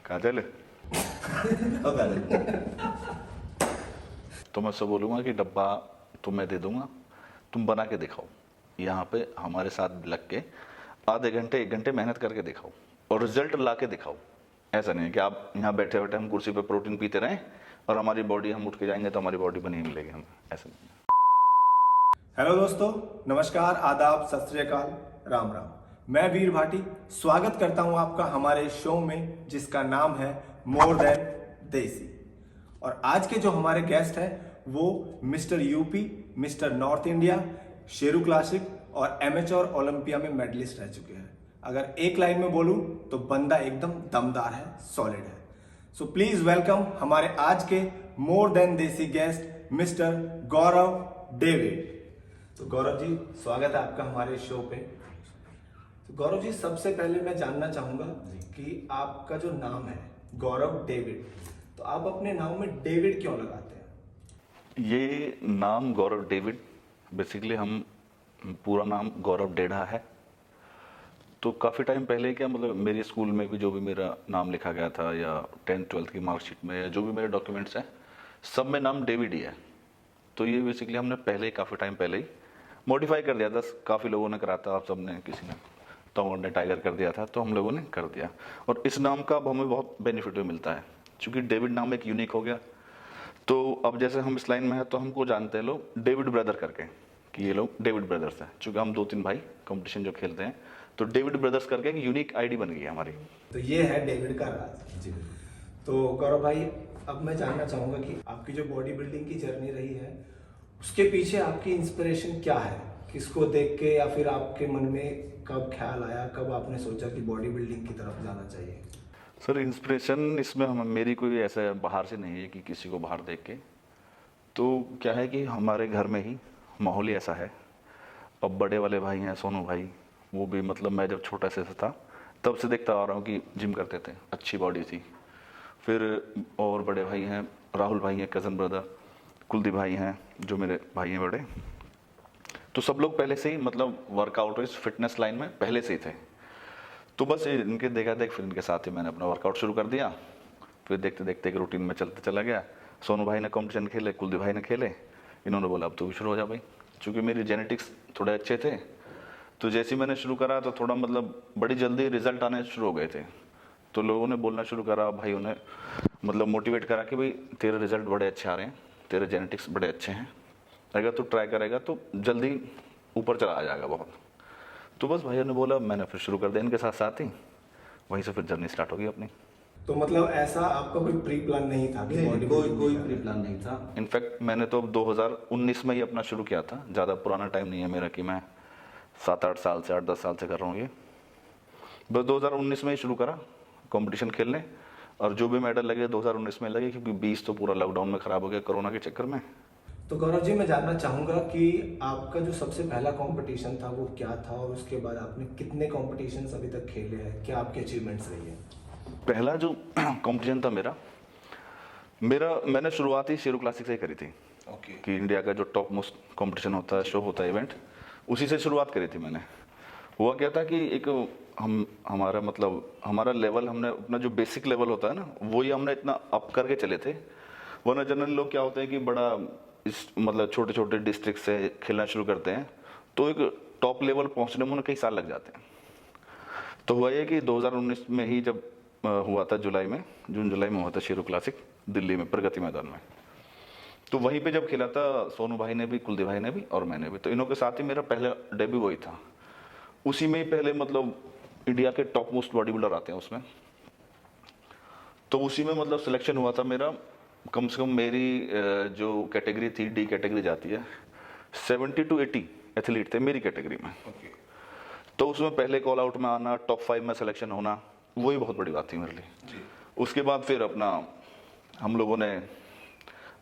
काजल तो मैं उससे बोलूँगा कि डब्बा तो मैं दे दूंगा, तुम बना के दिखाओ, यहाँ पे हमारे साथ लग के आधे घंटे 1 घंटे मेहनत करके दिखाओ और रिजल्ट ला के दिखाओ। ऐसा नहीं है कि आप यहाँ बैठे बैठे हम कुर्सी पे प्रोटीन पीते रहें और हमारी बॉडी, हम उठ के जाएंगे तो हमारी बॉडी बनी मिलेगी हमें, ऐसा नहीं है। हेलो दोस्तों, नमस्कार, आदाब, सत श्री अकाल, राम राम। मैं वीर भाटी स्वागत करता हूं आपका हमारे शो में जिसका नाम है मोर देन देसी। और आज के जो हमारे गेस्ट हैं वो mister UP, mister north India, Sheru classic और एमेच्योर ओलंपिया में मेडलिस्ट रह चुके हैं। अगर एक लाइन में बोलूं तो बंदा एकदम दमदार है, सॉलिड है। सो प्लीज वेलकम हमारे आज के मोर देन देसी गेस्ट मिस्टर गौरव डेविड। तो गौरव जी, स्वागत है आपका हमारे शो पे। तो गौरव जी, सबसे पहले मैं जानना चाहूंगा कि आपका जो नाम है गौरव डेविड, तो आप अपने नाम में डेविड क्यों लगाते हैं? ये नाम गौरव डेविड, बेसिकली हम पूरा नाम गौरव डेढ़ा है। तो काफ़ी टाइम पहले क्या मतलब मेरे स्कूल में भी जो भी मेरा नाम लिखा गया था या 10th 12th की मार्कशीट में या जो भी मेरे डॉक्यूमेंट्स हैं सब में नाम डेविड ही है। तो ये बेसिकली हमने पहले ही काफ़ी टाइम पहले ही मॉडिफाई कर दिया था। काफ़ी लोगों ने करा था, आप सब ने, किसी ने तोमर ने टाइगर कर दिया था, तो हम लोगों ने कर दिया। और इस नाम का अब हमें बहुत बेनिफिट भी मिलता है क्योंकि डेविड नाम एक यूनिक हो गया। तो अब जैसे हम इस लाइन में हैं तो हमको जानते हैं लोग डेविड ब्रदर करके कि ये लोग डेविड ब्रदर्स हैं। चूँकि हम 2-3 भाई कंपटीशन जो खेलते हैं तो डेविड ब्रदर्स करके एक यूनिक आईडी बन गई है हमारी। तो ये है डेविड का राज जी। तो गौरव भाई, अब मैं जानना चाहूंगा कि आपकी जो बॉडी बिल्डिंग की जर्नी रही है उसके पीछे आपकी इंस्पिरेशन क्या है? किसको देख के, या फिर आपके मन में कब ख्याल आया, कब आपने सोचा कि बॉडी बिल्डिंग की तरफ जाना चाहिए? सर इंस्पिरेशन इसमें मेरी कोई ऐसा बाहर से नहीं है कि किसी को बाहर देख के। तो क्या है कि हमारे घर में ही माहौल ही ऐसा है। अब बड़े वाले भाई हैं सोनू भाई, वो भी मतलब मैं जब छोटा से था तब से देखता आ रहा हूँ कि जिम करते थे, अच्छी बॉडी थी। फिर और बड़े भाई हैं, राहुल भाई हैं कज़न ब्रदर, कुलदीप भाई हैं जो मेरे भाई हैं बड़े। तो सब लोग पहले से ही मतलब वर्कआउट इस फिटनेस लाइन में पहले से ही थे। तो बस इनके देखा देख फिर इनके साथ ही मैंने अपना वर्कआउट शुरू कर दिया। फिर देखते देखते एक रूटीन में चलते चला गया। सोनू भाई ने कॉम्पिटिशन खेले, कुलदीप भाई ने खेले, इन्होंने बोला अब तू भी शुरू हो जा भाई। चूँकि मेरी जेनेटिक्स थोड़े अच्छे थे तो जैसे ही मैंने शुरू करा तो थोड़ा मतलब बड़ी जल्दी रिजल्ट आने शुरू हो गए थे। तो लोगों ने बोलना शुरू करा, भाइयों ने मतलब मोटिवेट करा कि भाई तेरे रिजल्ट बड़े अच्छे आ रहे हैं, तेरे जेनेटिक्स बड़े अच्छे हैं, अगर तू ट्राई करेगा तो जल्दी ऊपर चला आ जाएगा बहुत। तो बस भाइयों ने बोला, मैंने फिर शुरू कर दिया इनके साथ साथ ही। वहीं से फिर जर्नी स्टार्ट हो गई अपनी। तो मतलब ऐसा आपका कोई प्री प्लान नहीं था? कोई प्री प्लान नहीं था। इनफैक्ट मैंने तो 2019 में ही अपना शुरू किया था। ज़्यादा पुराना टाइम नहीं है मेरा कि मैं 7-8 साल से 8-10 साल से कर रहा हूँ ये। बस 2019 में ही शुरू करा कंपटीशन खेलने, और जो भी मेडल लगे 2019 में लगे क्योंकि 20 तो पूरा लॉकडाउन में ख़राब हो गया कोरोना के चक्कर में। तो गौरव जी, मैं जानना चाहूंगा कि आपका जो सबसे पहला कंपटीशन था वो क्या था, और उसके बाद आपने कितने कॉम्पिटिशन्स अभी तक खेले हैं, क्या आपके अचीवमेंट्स रही है? पहला जो कंपटीशन था मेरा मैंने शुरुआत ही शेरू क्लासिक से ही करी थी। ओके। कि इंडिया का जो टॉप मोस्ट कंपटीशन होता है, शो होता है, इवेंट, उसी से शुरुआत करी थी मैंने। हुआ क्या था कि एक हमारा मतलब हमारा लेवल, हमने अपना जो बेसिक लेवल होता है ना वही हमने इतना अप करके चले थे। वरना जनरल लोग क्या होते हैं कि बड़ा इस मतलब छोटे छोटे डिस्ट्रिक्ट से खेलना शुरू करते हैं तो एक टॉप लेवल पहुंचने में उन्हें कई साल लग जाते हैं। तो हुआ ये कि 2019 में ही जब हुआ था जून जुलाई में हुआ था शेरू क्लासिक दिल्ली में प्रगति मैदान में। तो वहीं पे जब खेला था सोनू भाई ने भी, कुलदीप भाई ने भी और मैंने भी, तो इनों के साथ ही मेरा पहला डेब्यू वही था। उसी में ही पहले मतलब इंडिया के टॉप मोस्ट बॉडी बिल्डर आते हैं उसमें, तो उसी में मतलब सिलेक्शन हुआ था मेरा। कम से कम मेरी जो कैटेगरी थी, डी कैटेगरी जाती है, 70 to 80 एथलीट थे मेरी कैटेगरी में। तो उसमें पहले कॉल आउट में आना, टॉप 5 में सिलेक्शन होना, वही बहुत बड़ी बात थी मेरे लिए। उसके बाद फिर अपना हम लोगों ने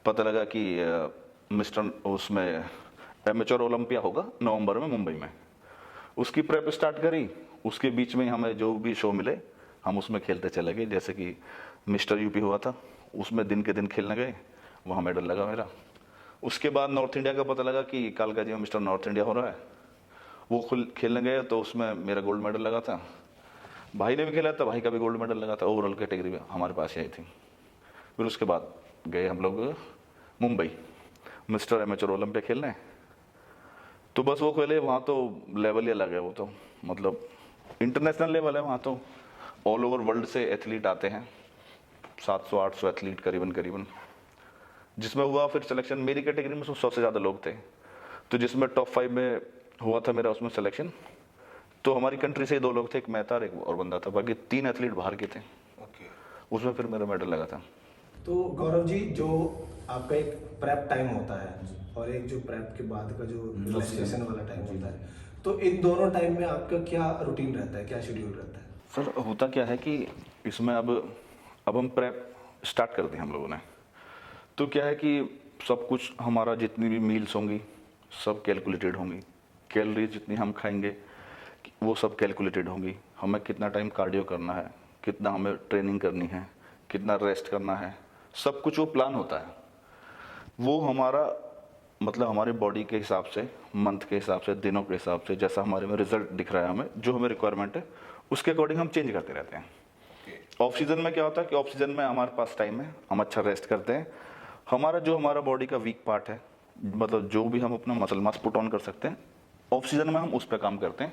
पता लगा कि मिस्टर उसमें एमेच्योर ओलंपिया होगा नवंबर में मुंबई में, उसकी प्रेप स्टार्ट करी। उसके बीच में हमें जो भी शो मिले हम उसमें खेलते चले गए। जैसे कि मिस्टर यूपी हुआ था, उसमें दिन के दिन खेलने गए, वहाँ मेडल लगा मेरा। उसके बाद नॉर्थ इंडिया का पता लगा कि कालकाजी में मिस्टर नॉर्थ इंडिया हो रहा है, वो खेलने गए तो उसमें मेरा गोल्ड मेडल लगा था। भाई ने भी खेला था, भाई का भी गोल्ड मेडल लगा था, ओवरऑल कैटेगरी में हमारे पास ही आई थी। फिर उसके बाद गए हम लोग मुंबई मिस्टर एमेचर ओलंपिया खेलने। तो बस वो खेले, वहाँ तो लेवल ही अलग है, वो तो मतलब इंटरनेशनल लेवल है वहाँ तो। ऑल ओवर वर्ल्ड से एथलीट आते हैं, 700-800 एथलीट करीबन करीबन। जिसमें हुआ फिर सिलेक्शन, मेरी कैटेगरी में 100 से ज़्यादा लोग थे, तो जिसमें टॉप 5 में हुआ था मेरा उसमें सिलेक्शन। तो हमारी कंट्री से 2 लोग थे, एक मैं था और एक और बंदा था, बाकी 3 एथलीट बाहर के थे। उसमें फिर मेरा मेडल लगा था। तो गौरव जी, जो आपका एक प्रेप टाइम होता है और एक जो प्रेप के बाद का जो रिलैक्सेशन वाला टाइम होता है, तो इन दोनों टाइम में आपका क्या रूटीन रहता है, क्या शेड्यूल रहता है? सर होता क्या है कि इसमें अब हम प्रेप स्टार्ट कर दिए हम लोगों ने। तो क्या है कि सब कुछ हमारा जितनी भी मील्स होंगी सब कैलकुलेटेड होंगी, कैलोरीज जितनी हम खाएंगे वो सब कैलकुलेटेड होंगी। हमें कितना टाइम कार्डियो करना है, कितना हमें ट्रेनिंग करनी है, कितना रेस्ट करना है, सब कुछ वो प्लान होता है। वो हमारा मतलब हमारी बॉडी के हिसाब से, मंथ के हिसाब से, दिनों के हिसाब से, जैसा हमारे में रिजल्ट दिख रहा है हमें, जो हमें रिक्वायरमेंट है उसके अकॉर्डिंग हम चेंज करते रहते हैं। ऑफ सीजन में क्या होता है कि ऑफ सीजन में हमारे पास टाइम है, हम अच्छा रेस्ट करते हैं। हमारा बॉडी का वीक पार्ट है, मतलब जो भी हम अपना मसल मास पुट ऑन कर सकते हैं, ऑफ सीजन में हम उस पर काम करते हैं।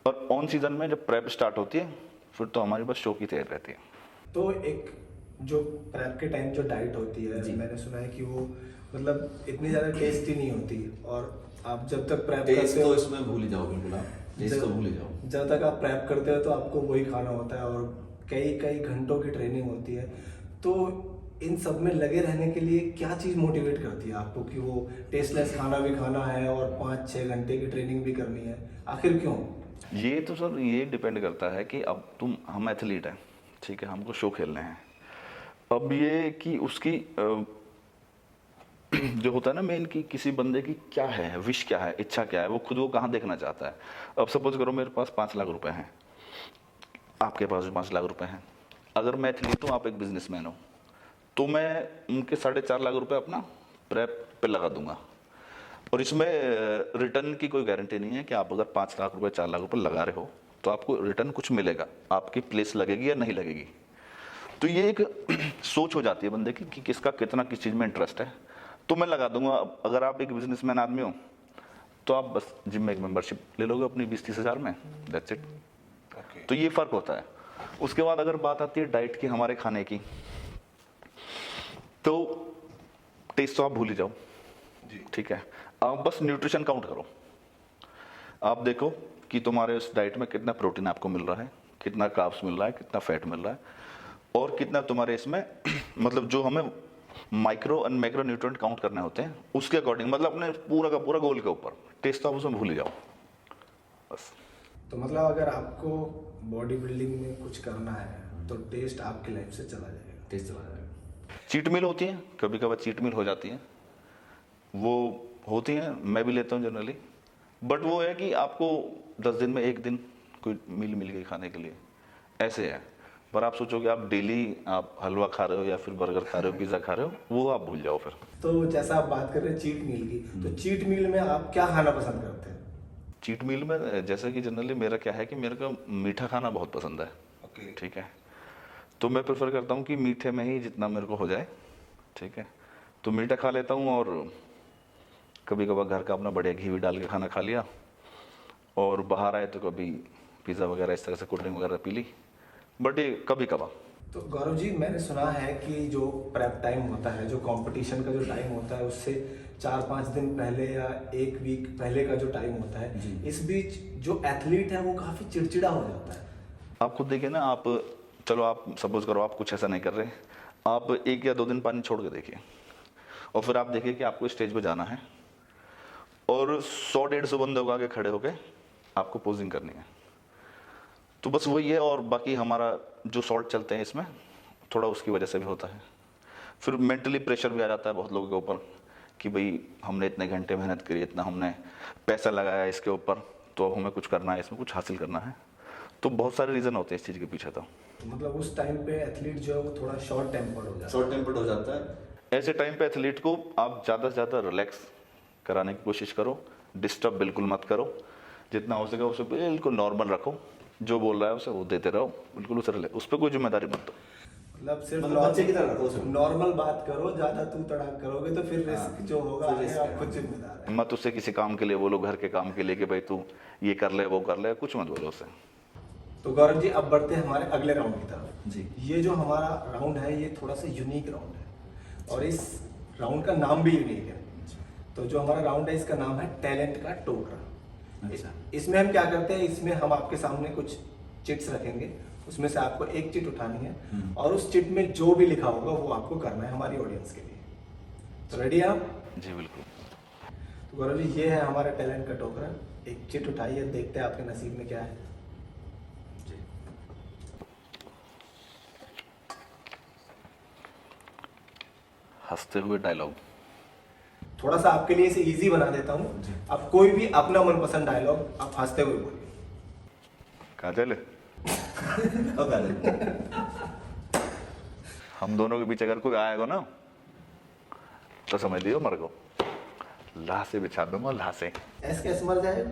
और ऑन सीजन में जब प्रेप स्टार्ट होती है फिर तो हमारी बस शो की तैयारी रहती है। तो एक जो प्रेप के टाइम जो डाइट होती है, मैंने सुना है कि वो मतलब इतनी ज़्यादा टेस्टी नहीं होती, और आप जब तक प्रेप टेस्ट करते तो हो, इसमें भूल ही जाओ, बिल्कुल आप टेस्ट तो भूल ही जाओ। जब तक आप प्रेप करते हो तो आपको वही खाना होता है और कई कई घंटों की ट्रेनिंग होती है। तो इन सब में लगे रहने के लिए क्या चीज़ मोटिवेट करती है आपको कि वो टेस्टलेस खाना भी खाना है और 5-6 घंटे की ट्रेनिंग भी करनी है? आखिर क्यों? ये तो सर ये डिपेंड करता है कि अब हम एथलीट हैं, ठीक है, हमको शो खेलने हैं। अब ये कि उसकी जो होता है ना मेन कि किसी बंदे की क्या है, विश क्या है, इच्छा क्या है, वो खुद वो कहाँ देखना चाहता है। अब सपोज करो मेरे पास 5 लाख रुपए हैं, आपके पास भी 5 लाख रुपए हैं। अगर मैं एथलीट हूँ, आप एक बिजनेसमैन हो, तो मैं उनके 4.5 लाख रुपए अपना प्रेप पे लगा दूंगा। और इसमें रिटर्न की कोई गारंटी नहीं है कि आप अगर 5 लाख रुपए 4 लाख रुपए लगा रहे हो तो आपको रिटर्न कुछ मिलेगा, आपकी प्लेस लगेगी या नहीं लगेगी। तो ये एक सोच हो जाती है बंदे की कि किसका कितना किस चीज़ में इंटरेस्ट है, तो मैं लगा दूंगा। अगर आप एक बिजनेसमैन आदमी हो तो आप बस जिम में एक मेंबरशिप ले लोगे अपनी 20-30 हज़ार में, दैट्स इट। तो ये फ़र्क होता है। उसके बाद अगर बात आती है डाइट की, हमारे खाने की, तो टेस्ट तो आप भूल ही जाओ, ठीक है। आप बस न्यूट्रिशन काउंट करो, आप देखो कि तुम्हारे उस डाइट में कितना प्रोटीन आपको मिल रहा है, कितना कार्ब्स मिल रहा है, कितना फैट मिल रहा है, और कितना तुम्हारे इसमें मतलब जो हमें micro and macro nutrient count करने होते हैं उसके अकॉर्डिंग, मतलब अपने पूरा का पूरा गोल के ऊपर। टेस्ट तो आप उसमें भूल ही जाओ बस। तो मतलब अगर आपको बॉडी बिल्डिंग में कुछ करना है तो टेस्ट आपकी लाइफ से चला जाएगा। टेस्ट चला जाएगा। चीट मील होती है, कभी कभार चीट मील हो जाती है, वो होती है, मैं भी लेता हूँ जनरली। बट वो है कि आपको 10 दिन में 1 दिन कोई मील मिल गई खाने के लिए, ऐसे है। पर आप सोचोगे आप डेली आप हलवा खा रहे हो या फिर बर्गर खा रहे हो, पिज़्ज़ा खा रहे हो, वो आप भूल जाओ फिर। तो जैसा आप बात कर रहे हैं चीट मील की, तो चीट मील में आप क्या खाना पसंद करते हैं? चीट मील में जैसे कि जनरली मेरा क्या है कि मेरे को मीठा खाना बहुत पसंद है, ठीक है। तो मैं प्रेफर करता हूँ कि मीठे में ही जितना मेरे को हो जाए, ठीक है, तो मीठा खा लेता हूँ। और कभी कभार घर का अपना बढ़िया घी भी डाल के खाना खा लिया, और बाहर आए तो कभी पिज़्ज़ा वगैरह इस तरह से कोल्ड ड्रिंक वगैरह पी ली, बट ये कभी कभार। तो गौरव जी, मैंने सुना है कि जो प्रेप टाइम होता है, जो कंपटीशन का जो टाइम होता है, उससे 4-5 दिन पहले या 1 वीक पहले का जो टाइम होता है, इस बीच जो एथलीट है वो काफ़ी चिड़चिड़ा हो जाता है। आप खुद देखिए ना, आप चलो आप सपोज करो आप कुछ ऐसा नहीं कर रहे, आप 1 या 2 दिन पानी छोड़ के देखिए, और फिर आप देखिए कि आपको स्टेज पे जाना है और 100-150 बंदों को आगे खड़े होके आपको पोजिंग करनी है। तो बस वही है। और बाकी हमारा जो सॉल्ट चलते हैं इसमें थोड़ा उसकी वजह से भी होता है। फिर मेंटली प्रेशर भी आ जाता है बहुत लोगों के ऊपर कि भाई हमने इतने घंटे मेहनत करी, इतना हमने पैसा लगाया इसके ऊपर, तो हमें कुछ करना है, इसमें कुछ हासिल करना है। तो बहुत सारे रीज़न होते हैं इस चीज़ के पीछे। तो मतलब उस टाइम पे एथलीट जो है वो थोड़ा शॉर्ट टेम्पर्ड हो जाता है। शॉर्ट टेम्पर्ड हो जाता है। ऐसे टाइम पे एथलीट को आप ज़्यादा से ज़्यादा रिलैक्स कराने की कोशिश करो, डिस्टर्ब बिल्कुल मत करो, जितना हो सके उसे बिल्कुल नॉर्मल रखो, जो बोल रहा है उसे वो देते रहो, बिल्कुल उसे उस पर कोई जिम्मेदारी मत दो। मतलब सिर्फ मतलब बच्चे की तरह रखो उसे। नॉर्मल बात करो, ज्यादा तू तड़ाक करोगे तो फिर रिस्क जो होगा फिर आगे risk आप खुद जिम्मेदार है। मत उससे किसी काम के लिए बोलो, घर के काम के लिए कि भाई तू ये कर ले वो कर ले, कुछ मत बोलो उससे। तो गौरव जी अब बढ़ते हैं हमारे अगले राउंड की तरफ। जी। ये जो हमारा राउंड है ये थोड़ा सा यूनिक राउंड है और इस राउंड का नाम भी यूनिक है। तो जो हमारा राउंड है इसका नाम है टैलेंट का टोकरा। अच्छा। इसमें हम क्या करते हैं, इसमें हम आपके सामने कुछ चिट्स रखेंगे, उसमें से आपको एक चिट उठानी है और उस चिट में जो भी लिखा होगा वो आपको करना है हमारी ऑडियंस के लिए। तो रेडी आप? जी बिल्कुल। तो गौरव जी ये है हमारा टैलेंट का टोकरा। एक चिट उठाइए, देखते हैं आपके नसीब में क्या है। जी। हंसते हुए डायलॉग। थोड़ा सा आपके लिए इसे इजी बना देता हूँ। जी। आप कोई भी अपना मनपसंद डायलॉग आप हंसते हुए बोलिए। काजल, अब आ जाए। हम दोनों के बीच अगर कोई आएगा ना तो समझ लियो मर गो, लाह से बिछा दूंगा, लाह से। ऐस कैसे मर जाए?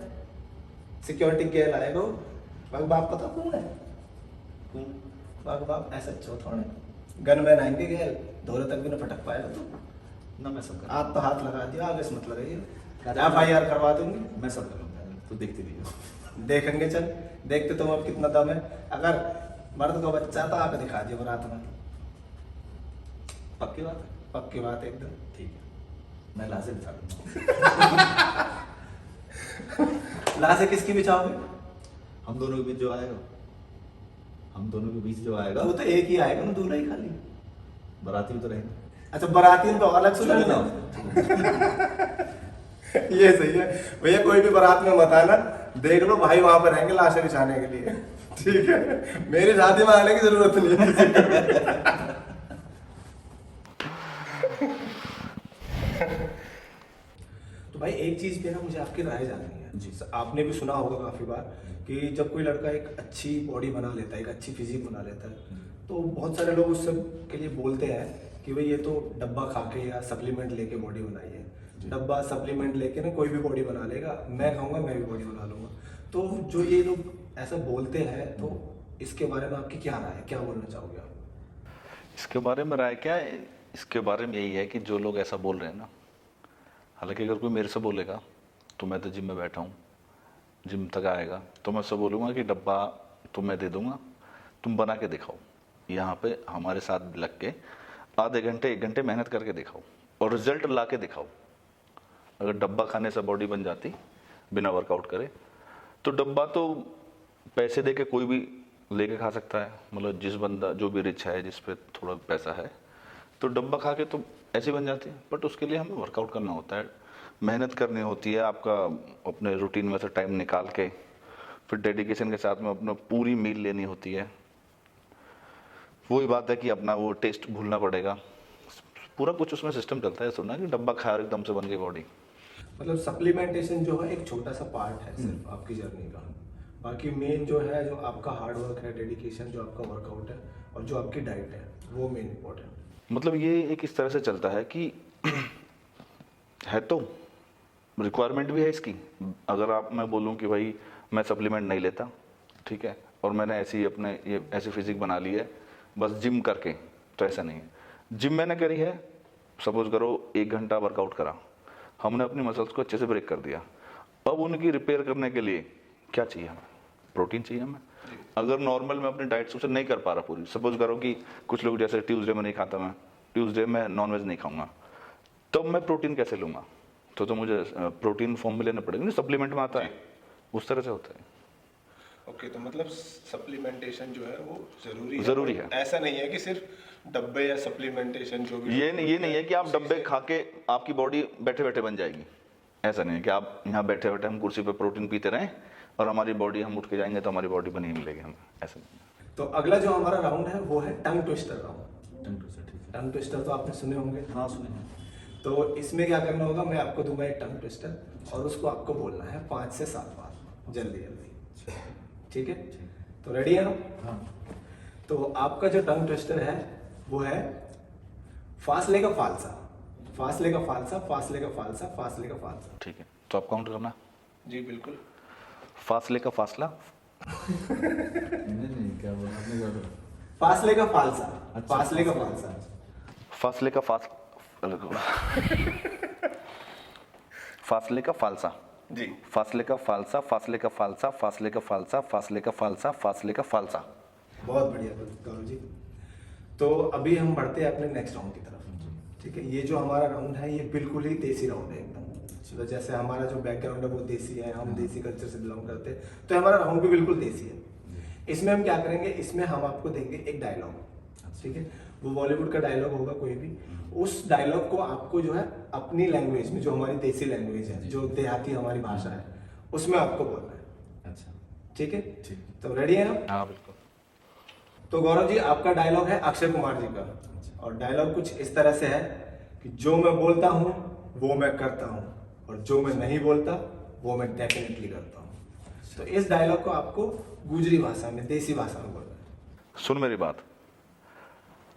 सिक्योरिटी गेल आएगा, बाग बाप पता कौन है? बाग बाप ऐसा थोड़े गनमैन आएंगे गेल, धोरे तक भी ना फटक पाएगा तो। ना मैं सब कर आप तो हाथ लगा दिया, आगे से मत लगाइए, काजल- FIR करवा दूंगी। मैं सब कर लूँगा, तो देखते रहिए। देखेंगे, चल देखते तुम अब कितना दम है। अगर मर्द का बच्चा था आके दिखा दिया बारात में। पक्की बात है? पक्की बात एकदम। ठीक है, मैं लाजे बिछा दूंगा। लाशें किसकी बिछाओगे? हम दोनों के बीच जो आएगा, हम दोनों के बीच जो आएगा, वो तो एक ही आएगा ना, दूल्हा ही खाली। बाराती भी तो रहेंगे। अच्छा बराती तो अलग सुना चलो ना। ना। ये सही है भैया, कोई भी बारात में मत आना, देख लो भाई वहां पर रहेंगे लाशें बिछाने के लिए। ठीक है, मेरी शादी में आने की जरूरत नहीं है किसी को। तो भाई एक चीज पे ना मुझे आपकी राय जाननी है। जी। आपने भी सुना होगा काफी बार कि जब कोई लड़का एक अच्छी बॉडी बना लेता है, एक अच्छी फिजिक बना लेता है, तो बहुत सारे लोग उस सब के लिए बोलते हैं कि भाई ये तो डब्बा खा के या सप्लीमेंट लेके बॉडी बनाई है। डब्बा सप्लीमेंट लेके ना कोई भी बॉडी बना लेगा, मैं कहूँगा मैं भी बॉडी बना लूंगा। तो जो ये लोग ऐसा बोलते हैं तो इसके बारे में आपकी क्या राय है, क्या बोलना चाहोगे आप? इसके बारे में राय क्या है? इसके बारे में यही है कि जो लोग ऐसा बोल रहे हैं ना, हालांकि अगर कोई मेरे से बोलेगा तो मैं तो जिम में बैठा हूँ, जिम तक आएगा तो मैं उससे बोलूँगा कि डब्बा तुम्हें दे दूँगा, तुम बना के दिखाओ, यहाँ पे हमारे साथ लग के आधे घंटे 1 घंटे मेहनत करके दिखाओ और रिजल्ट ला के दिखाओ। अगर डब्बा खाने से बॉडी बन जाती बिना वर्कआउट करे, तो डब्बा तो पैसे दे के कोई भी लेके खा सकता है, मतलब जिस बंदा जो भी रिच है, जिस पे थोड़ा पैसा है, तो डब्बा खा के तो ऐसे बन जाती है। बट उसके लिए हमें वर्कआउट करना होता है, मेहनत करनी होती है, आपका अपने रूटीन में से टाइम निकाल के फिर डेडिकेशन के साथ में अपना पूरी मील लेनी होती है। वही बात है कि अपना वो टेस्ट भूलना पड़ेगा, पूरा कुछ उसमें सिस्टम चलता है। सुना कि डब्बा खाया और एकदम से बन गई बॉडी। मतलब सप्लीमेंटेशन जो है एक छोटा सा पार्ट है सिर्फ आपकी जर्नी का। बाकी मेन जो है, जो आपका हार्ड वर्क है, डेडिकेशन, जो आपका वर्कआउट है और जो आपकी डाइट है, वो मेन इंपॉर्टेंट। मतलब ये एक इस तरह से चलता है कि है तो रिक्वायरमेंट भी है इसकी। अगर आप मैं बोलूँ कि भाई मैं सप्लीमेंट नहीं लेता, ठीक है, और मैंने ऐसी अपने ये ऐसी फिजिक बना ली है बस जिम करके, तो ऐसा नहीं है। जिम मैंने करी है, सपोज करो 1 घंटा वर्कआउट करा, हमने अपनी मसल्स को अच्छे से ब्रेक कर दिया। अब उनकी रिपेयर करने के लिए क्या चाहिए हमें? प्रोटीन चाहिए हमें। अगर नॉर्मल मैं अपनी डाइट से नहीं कर पा रहा पूरी, सपोज करो कि कुछ लोग जैसे ट्यूसडे में नहीं खाता, मैं ट्यूसडे में नॉनवेज नहीं खाऊंगा, तो मैं प्रोटीन कैसे लूँगा? तो मुझे प्रोटीन फॉर्म में लेना पड़ेगा, सप्लीमेंट में आता है, उस तरह से होता है। ओके, तो मतलब सप्लीमेंटेशन जो है वो जरूरी है। ऐसा नहीं है कि सिर्फ डब्बे या सप्लीमेंटेशन जो भी ये नहीं है कि आप डब्बे खा के आपकी बॉडी बैठे बैठे बन जाएगी। ऐसा नहीं है कि आप यहाँ बैठे बैठे हम कुर्सी पे प्रोटीन पीते रहें और हमारी बॉडी, हम उठ के जाएंगे तो हमारी बॉडी बनी मिलेगी हमें, ऐसा नहीं है। तो अगला जो हमारा राउंड है वो है tongue twister round. Tongue twister, ठीक है। टंग ट्विस्टर तो आपने सुने होंगे। हाँ सुने हैं। तो इसमें क्या करना होगा, मैं आपको दूंगा एक टंग ट्विस्टर और उसको आपको बोलना है 5 से 7 बार, जल्दी जल्दी, ठीक है? तो रेडी है आप? हाँ। तो आपका जो टंग ट्विस्टर है वो है फासले का फालसा, फासले का फालसा, फासले का फालसा, फासले का फालसा। ठीक है, तो आप काउंट करना। जी बिल्कुल। फासले का फासला, नहीं क्या बोला आपने, क्या बोला? फासले का फालसा। अच्छा, फासले का फालसा। फासले का फासले का फालसा। जी फासले का फालसा, फासले का फालसा, फासले का फालसा, फासले का फालसा, फासले का फालसा। बहुत बढ़िया गौरव जी। तो अभी हम बढ़ते हैं अपने नेक्स्ट राउंड की तरफ। ठीक है, ये जो हमारा राउंड है ये बिल्कुल ही देसी राउंड है एकदम। तो जैसे हमारा जो बैकग्राउंड है वो देसी है, हम देसी कल्चर से बिलोंग करते हैं, तो हमारा राउंड भी बिल्कुल देसी है। इसमें हम क्या करेंगे, इसमें हम आपको देंगे एक डायलॉग। ठीक है, वो बॉलीवुड का डायलॉग होगा कोई भी, उस डायलॉग को आपको जो है अपनी लैंग्वेज में, जो हमारी देसी लैंग्वेज है, जो देहाती हमारी भाषा है, उसमें आपको बोलना है। अच्छा ठीक है, ठीक। तो रेडी है आप? हाँ बिल्कुल। तो गौरव जी, आपका डायलॉग है अक्षय कुमार जी का, और डायलॉग कुछ इस तरह से है कि जो मैं बोलता हूँ वो मैं करता हूँ, और जो मैं नहीं बोलता वो मैं डेफिनेटली करता हूँ। तो इस डायलॉग को आपको गुजरी भाषा में, देसी भाषा में बोलना है। सुन मेरी बात,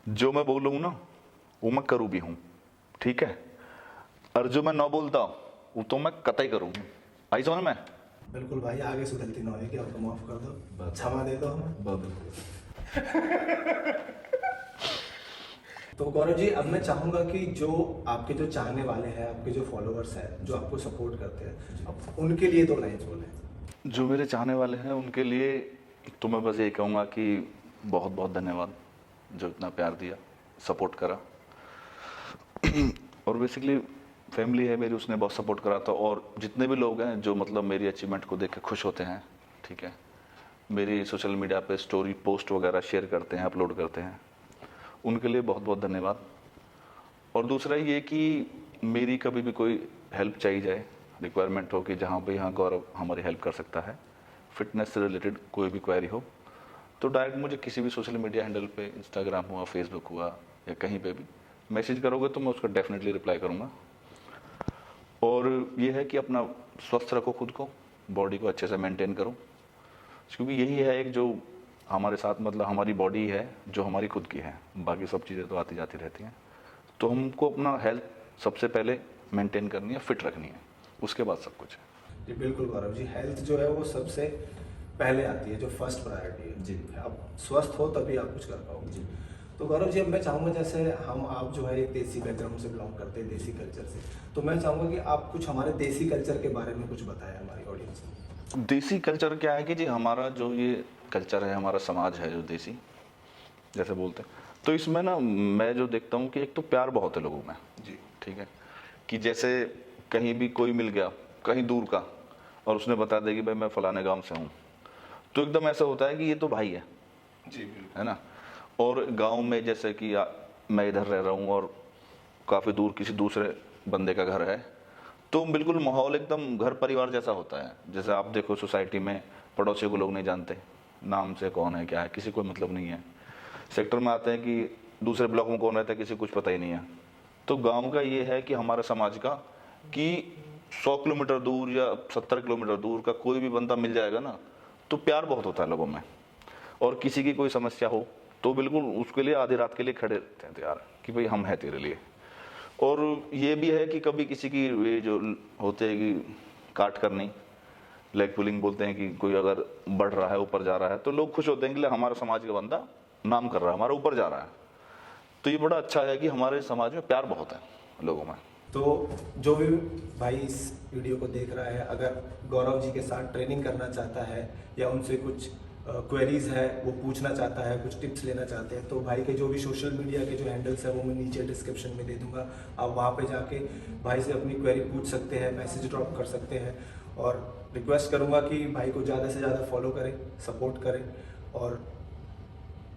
जो मैं बोलूँ ना वो मैं करूँ भी हूँ, ठीक है, और जो मैं ना बोलता वो तो मैं कतई करूँ। आई समझ में? बिल्कुल भाई, आगे से गलती ना होगी, आपको माफ कर दो, बस। क्षमा दे दो हमें। बहुत तो गौरव जी, अब मैं चाहूंगा कि जो आपके जो चाहने वाले हैं, आपके जो फॉलोअर्स हैं, जो आपको सपोर्ट करते हैं, अब उनके लिए 2 लाइन बोले। जो मेरे चाहने वाले हैं उनके लिए तो मैं बस यही कहूँगा कि बहुत बहुत धन्यवाद, जो इतना प्यार दिया, सपोर्ट करा। और बेसिकली फैमिली है मेरी, उसने बहुत सपोर्ट करा था। और जितने भी लोग हैं जो मतलब मेरी अचीवमेंट को देख के खुश होते हैं, ठीक है, मेरी सोशल मीडिया पे स्टोरी पोस्ट वगैरह शेयर करते हैं, अपलोड करते हैं, उनके लिए बहुत बहुत धन्यवाद। और दूसरा ये कि मेरी कभी भी कोई हेल्प चाहिए जाए, रिक्वायरमेंट हो कि जहाँ पे यहाँ गौरव हमारी हेल्प कर सकता है, फिटनेस से रिलेटेड कोई भी क्वेरी हो, तो डायरेक्ट मुझे किसी भी सोशल मीडिया हैंडल पे, इंस्टाग्राम हुआ, फेसबुक हुआ, या कहीं पे भी मैसेज करोगे तो मैं उसका डेफिनेटली रिप्लाई करूँगा। और ये है कि अपना स्वस्थ रखो खुद को, बॉडी को अच्छे से मेंटेन करो, क्योंकि यही है एक जो हमारे साथ मतलब हमारी बॉडी है जो हमारी खुद की है, बाकी सब चीज़ें तो आती जाती रहती हैं। तो हमको अपना हेल्थ सबसे पहले मेंटेन करनी है, फिट रखनी है, उसके बाद सब कुछ है। जी बिल्कुल गौरव जी, हेल्थ जो है वो सबसे पहले आती है, जो फर्स्ट प्रायोरिटी है। जी। आप स्वस्थ हो तभी आप कुछ कर पाओगे। जी। तो गौरव जी, अब मैं चाहूँगा, जैसे आप जो है एक देसी बैकग्राउंड से बिलोंग करते हैं, देसी कल्चर से, तो मैं चाहूँगा कि आप कुछ हमारे देसी कल्चर के बारे में कुछ बताएं हमारी ऑडियंस को। देसी कल्चर क्या है कि जी हमारा जो ये कल्चर है, हमारा समाज है जो देसी जैसे बोलते हैं, तो इसमें ना मैं जो देखता हूँ कि एक तो प्यार बहुत है लोगों में जी। ठीक है, कि जैसे कहीं भी कोई मिल गया कहीं दूर का और उसने बता दिया कि भाई मैं फलाने गांव से हूँ, तो एकदम ऐसा होता है कि ये तो भाई है जी बिल्कुल। है ना। और गांव में जैसे कि मैं इधर रह रहा हूँ और काफ़ी दूर किसी दूसरे बंदे का घर है, तो बिल्कुल माहौल एकदम घर परिवार जैसा होता है। जैसे आप देखो सोसाइटी में पड़ोसी को लोग नहीं जानते, नाम से कौन है क्या है किसी को मतलब नहीं है। सेक्टर में आते हैं कि दूसरे ब्लॉक में कौन रहता है किसी कुछ पता ही नहीं है। तो गांव का ये है कि हमारे समाज का कि 100 किलोमीटर दूर या 70 किलोमीटर दूर का कोई भी बंदा मिल जाएगा ना, तो प्यार बहुत होता है लोगों में। और किसी की कोई समस्या हो तो बिल्कुल उसके लिए आधी रात के लिए खड़े रहते हैं तैयार कि भाई हम हैं तेरे लिए। और ये भी है कि कभी किसी की ये जो होते हैं कि काट कर नहीं, लेग पुलिंग बोलते हैं कि कोई अगर बढ़ रहा है ऊपर जा रहा है तो लोग खुश होते हैं कि हमारा समाज का बंदा नाम कर रहा है, हमारा ऊपर जा रहा है। तो ये बड़ा अच्छा है कि हमारे समाज में प्यार बहुत है लोगों में। तो जो भी भाई इस वीडियो को देख रहा है, अगर गौरव जी के साथ ट्रेनिंग करना चाहता है या उनसे कुछ क्वेरीज है वो पूछना चाहता है, कुछ टिप्स लेना चाहते हैं, तो भाई के जो भी सोशल मीडिया के जो हैंडल्स है वो मैं नीचे डिस्क्रिप्शन में दे दूंगा। आप वहाँ पे जाके भाई से अपनी क्वेरी पूछ सकते हैं, मैसेज ड्रॉप कर सकते हैं। और रिक्वेस्ट करूँगा कि भाई को ज़्यादा से ज़्यादा फॉलो करें, सपोर्ट करें। और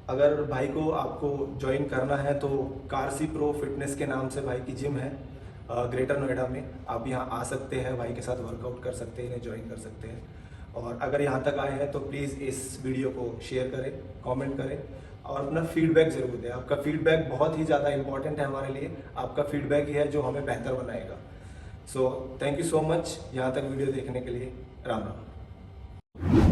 अगर भाई को आपको ज्वाइन करना है तो कारसी प्रो फिटनेस के नाम से भाई की जिम है ग्रेटर नोएडा में। आप यहाँ आ सकते हैं, भाई के साथ वर्कआउट कर सकते हैं, इन्हें ज्वाइन कर सकते हैं। और अगर यहाँ तक आए हैं तो प्लीज़ इस वीडियो को शेयर करें, कमेंट करें और अपना फीडबैक ज़रूर दें। आपका फीडबैक बहुत ही ज़्यादा इंपॉर्टेंट है हमारे लिए। आपका फीडबैक ही है जो हमें बेहतर बनाएगा। So thank you so much यहाँ तक वीडियो देखने के लिए। राम राम।